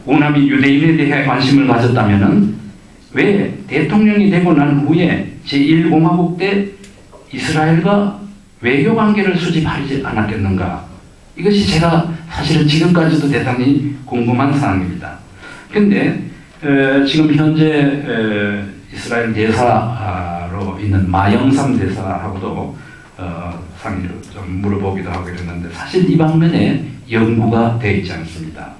우남이 유대인에 대해 관심을 가졌다면은 왜 대통령이 되고 난 후에 제1공화국 때 이스라엘과 외교관계를 수집하지 않았겠는가? 이것이 제가 사실은 지금까지도 대단히 궁금한 사항입니다. 그런데 지금 현재 이스라엘 대사로 있는 마영삼 대사하고도 상의를 좀 물어보기도 하고 이랬는데 사실 이 방면에 연구가 되어 있지 않습니다.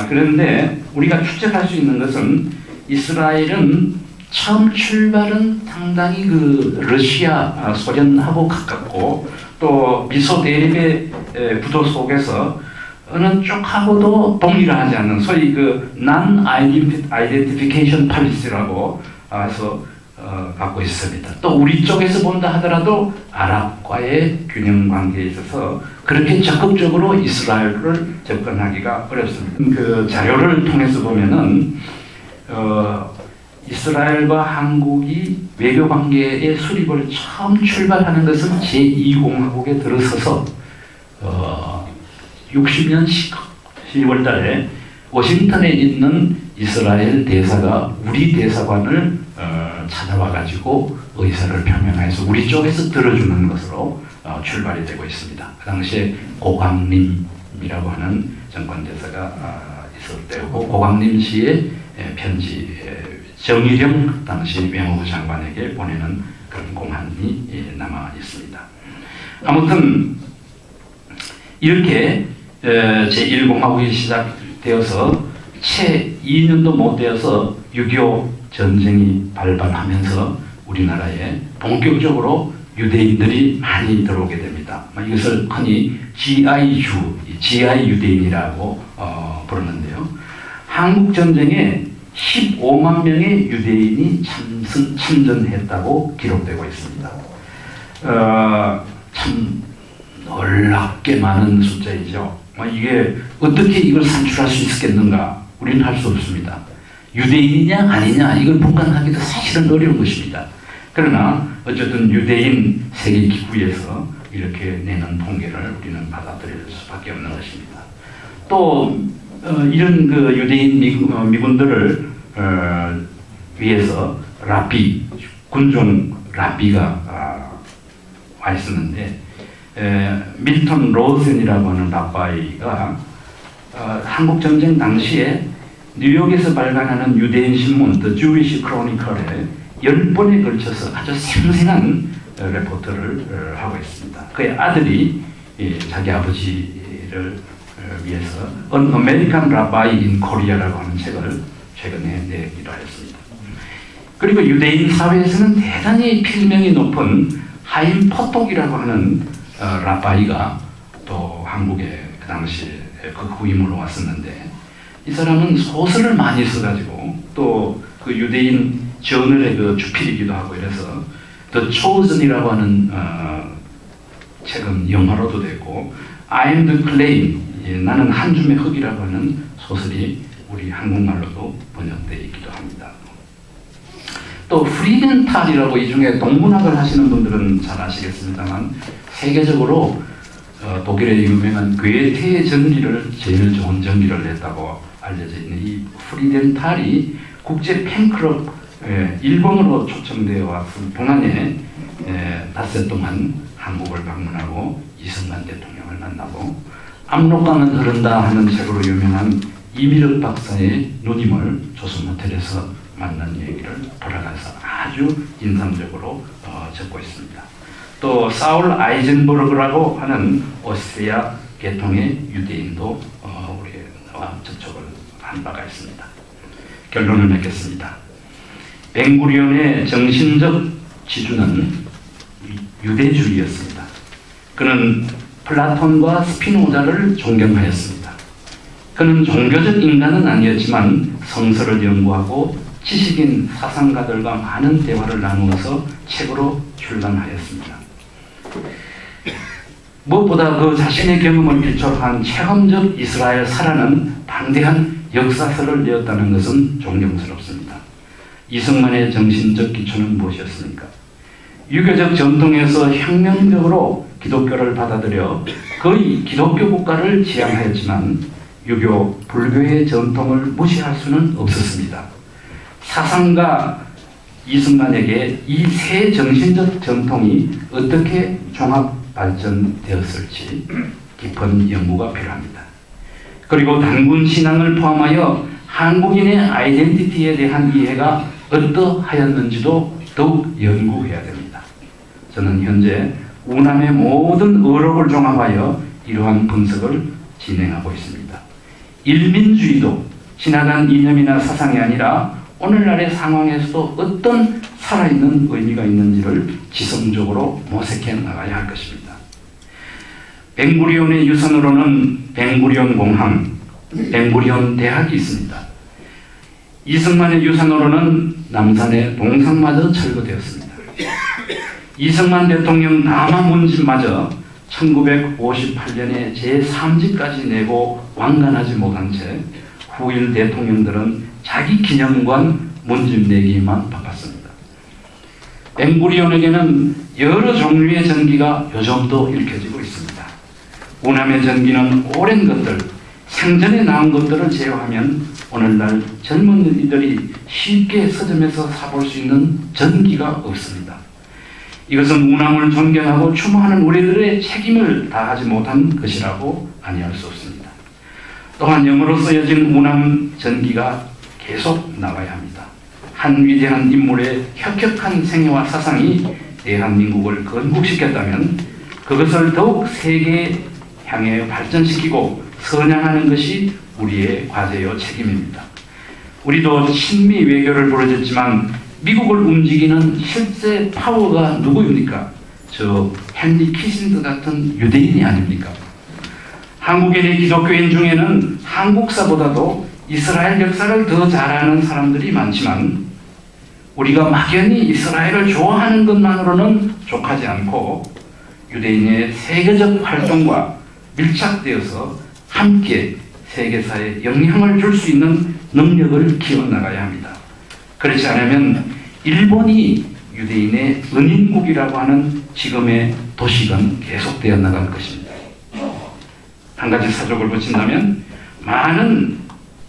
그런데 우리가 추측할 수 있는 것은 이스라엘은 처음 출발은 상당히 그 러시아, 소련하고 가깝고 또 미소 대립의 구도 속에서 어느 쪽하고도 동일하지 않는 소위 그 non-identification policy라고 해서 갖고 있습니다. 또 우리 쪽에서 본다 하더라도 아랍과의 균형 관계에 있어서 그렇게 적극적으로 이스라엘을 접근하기가 어렵습니다. 그 자료를 통해서 보면은 이스라엘과 한국이 외교 관계의 수립을 처음 출발하는 것은 제2공화국에 들어서서 60년 10월 달에 워싱턴에 있는 이스라엘 대사가 우리 대사관을 찾아와 가지고 의사를 표명해서 우리 쪽에서 들어주는 것으로 출발이 되고 있습니다. 그 당시에 고광림이라고 하는 정권 대사가 있을 때고 고광림 씨의 편지 정일영 당시 외무부 장관에게 보내는 그런 공안이 남아 있습니다. 아무튼 이렇게 제1공화국이 시작되어서 채 2년도 못 되어서 6.25 전쟁이 발발하면서 우리나라에 본격적으로 유대인들이 많이 들어오게 됩니다. 이것을 흔히 GI 유대인이라고 부르는데요. 한국전쟁에 15만 명의 유대인이 참전했다고 기록되고 있습니다. 참 놀랍게 많은 숫자이죠. 이게 어떻게 이걸 산출할 수 있었겠는가? 우리는 할 수 없습니다. 유대인이냐 아니냐 이걸 분간하기도 사실은 어려운 것입니다. 그러나 어쨌든 유대인 세계기구에서 이렇게 내는 통계를 우리는 받아들일 수밖에 없는 것입니다. 또 이런 그 유대인 미군들을 위해서 라비, 군종 라비가 와 있었는데 밀턴 로센이라고 하는 라바이가 한국전쟁 당시에 뉴욕에서 발간하는 유대인 신문 The Jewish Chronicle에 10번에 걸쳐서 아주 생생한 레포트를 하고 있습니다. 그의 아들이 자기 아버지를 위해서 An American Rabbi in Korea라고 하는 책을 최근에 내기도 하였습니다. 그리고 유대인 사회에서는 대단히 필명이 높은 하임 포톡이라고 하는 라바이가 또 한국에 그 당시에 그 후임으로 왔었는데 이 사람은 소설을 많이 써가지고 또 그 유대인 저널의 그 주필이기도 하고 이래서 The Chosen이라고 하는 책은 영화로도 됐고 I'm the Clay, 나는 한 줌의 흙이라고 하는 소설이 우리 한국말로도 번역되어 있기도 합니다. 또 프리덴탈이라고 이 중에 동문학을 하시는 분들은 잘 아시겠습니다만 세계적으로 독일의 유명한 괴테의 전기를 제일 좋은 전기를 냈다고 알려져 있는 이 프리덴탈이 국제 팬클럽 일본으로 초청되어 왔던 동안에 닷새 동안 한국을 방문하고 이승만 대통령을 만나고 압록강은 흐른다 하는 책으로 유명한 이미륵 박사의 누님을 조선 호텔에서 만난 얘기를 돌아가서 아주 인상적으로 적고 있습니다. 또 사울 아이젠버그라고 하는 오스트리아 계통의 유대인도 우리와 접촉을 한 바가 있습니다. 결론을 맺겠습니다. 벤구리온의 정신적 지주는 유대주의였습니다. 그는 플라톤과 스피노자를 존경하였습니다. 그는 종교적 인간은 아니었지만 성서를 연구하고 지식인 사상가들과 많은 대화를 나누어서 책으로 출간하였습니다. 무엇보다 그 자신의 경험을 필두로 한 체험적 이스라엘 사라는 방대한 역사서를 내었다는 것은 존경스럽습니다. 이승만의 정신적 기초는 무엇이었습니까? 유교적 전통에서 혁명적으로 기독교를 받아들여 거의 기독교 국가를 지향하였지만 유교, 불교의 전통을 무시할 수는 없었습니다. 사상가 이승만에게 이 새 정신적 전통이 어떻게 종합 발전되었을지 깊은 연구가 필요합니다. 그리고 단군 신앙을 포함하여 한국인의 아이덴티티에 대한 이해가 어떠하였는지도 더욱 연구해야 됩니다. 저는 현재 우남의 모든 어록을 종합하여 이러한 분석을 진행하고 있습니다. 일민주의도 지나간 이념이나 사상이 아니라 오늘날의 상황에서도 어떤 살아있는 의미가 있는지를 지성적으로 모색해 나가야 할 것입니다. 벵구리온의 유산으로는 벵구리온 공항, 벵구리온 대학이 있습니다. 이승만의 유산으로는 남산의 동상마저 철거되었습니다. 이승만 대통령 남한 문집마저 1958년에 제3지까지 내고 완간하지 못한 채 후일 대통령들은 자기 기념관 문집 내기만 바빴습니다. 벵구리온에게는 여러 종류의 전기가 요즘도 읽혀지고 있습니다. 우남의 전기는 오랜 것들, 생전에 나온 것들을 제외하면 오늘날 젊은이들이 쉽게 서점에서 사볼 수 있는 전기가 없습니다. 이것은 우남을 존경하고 추모하는 우리들의 책임을 다하지 못한 것이라고 아니할 수 없습니다. 또한 영어로 쓰여진 우남 전기가 계속 나와야 합니다. 한 위대한 인물의 혁혁한 생애와 사상이 대한민국을 건국시켰다면 그것을 더욱 세계에 향해 발전시키고 선양하는 것이 우리의 과제요 책임입니다. 우리도 친미 외교를 부르짖지만 미국을 움직이는 실제 파워가 누구입니까? 저 헨리 키신더 같은 유대인이 아닙니까? 한국인의 기독교인 중에는 한국사보다도 이스라엘 역사를 더 잘 아는 사람들이 많지만 우리가 막연히 이스라엘을 좋아하는 것만으로는 족하지 않고 유대인의 세계적 활동과 밀착되어서 함께 세계사에 영향을 줄 수 있는 능력을 키워나가야 합니다. 그렇지 않으면 일본이 유대인의 은인국이라고 하는 지금의 도식은 계속되어 나갈 것입니다. 한 가지 사족을 붙인다면 많은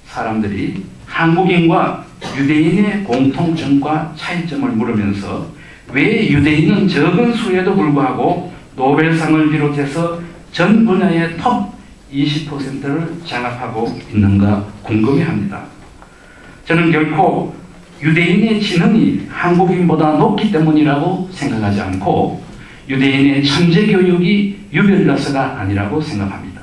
사람들이 한국인과 유대인의 공통점과 차이점을 물으면서 왜 유대인은 적은 수에도 불구하고 노벨상을 비롯해서 전 분야의 톱 20%를 장악하고 있는가 궁금해합니다. 저는 결코 유대인의 지능이 한국인보다 높기 때문이라고 생각하지 않고 유대인의 천재교육이 유별나서가 아니라고 생각합니다.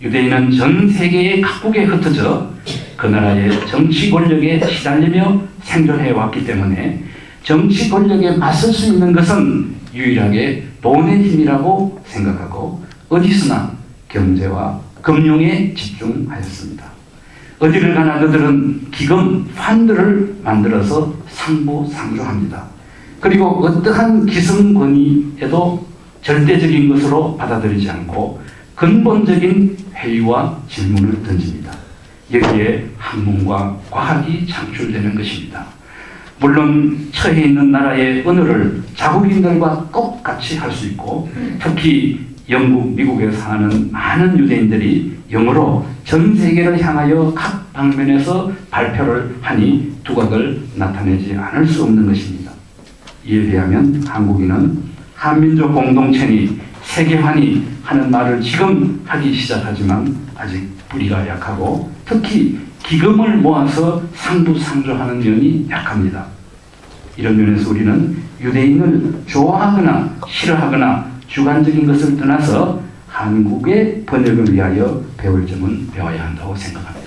유대인은 전 세계의 각국에 흩어져 그 나라의 정치 권력에 시달리며 생존해왔기 때문에 정치 권력에 맞설 수 있는 것은 유일하게 돈의 힘이라고 생각하고 어디서나 경제와 금융에 집중하였습니다. 어디를 가나 그들은 기금, 펀드를 만들어서 상부상조합니다. 그리고 어떠한 기성권위에도 절대적인 것으로 받아들이지 않고 근본적인 회의와 질문을 던집니다. 여기에 학문과 과학이 창출되는 것입니다. 물론 처해 있는 나라의 언어를 자국인들과 똑같이 할 수 있고 특히 영국, 미국에 사는 많은 유대인들이 영어로 전 세계를 향하여 각 방면에서 발표를 하니 두각을 나타내지 않을 수 없는 것입니다. 이에 비하면 한국인은 한민족 공동체니 세계화니 하는 말을 지금 하기 시작하지만 아직 뿌리가 약하고 특히 기금을 모아서 상부상조하는 면이 약합니다. 이런 면에서 우리는 유대인을 좋아하거나 싫어하거나 주관적인 것을 떠나서 한국의 번역을 위하여 배울 점은 배워야 한다고 생각합니다.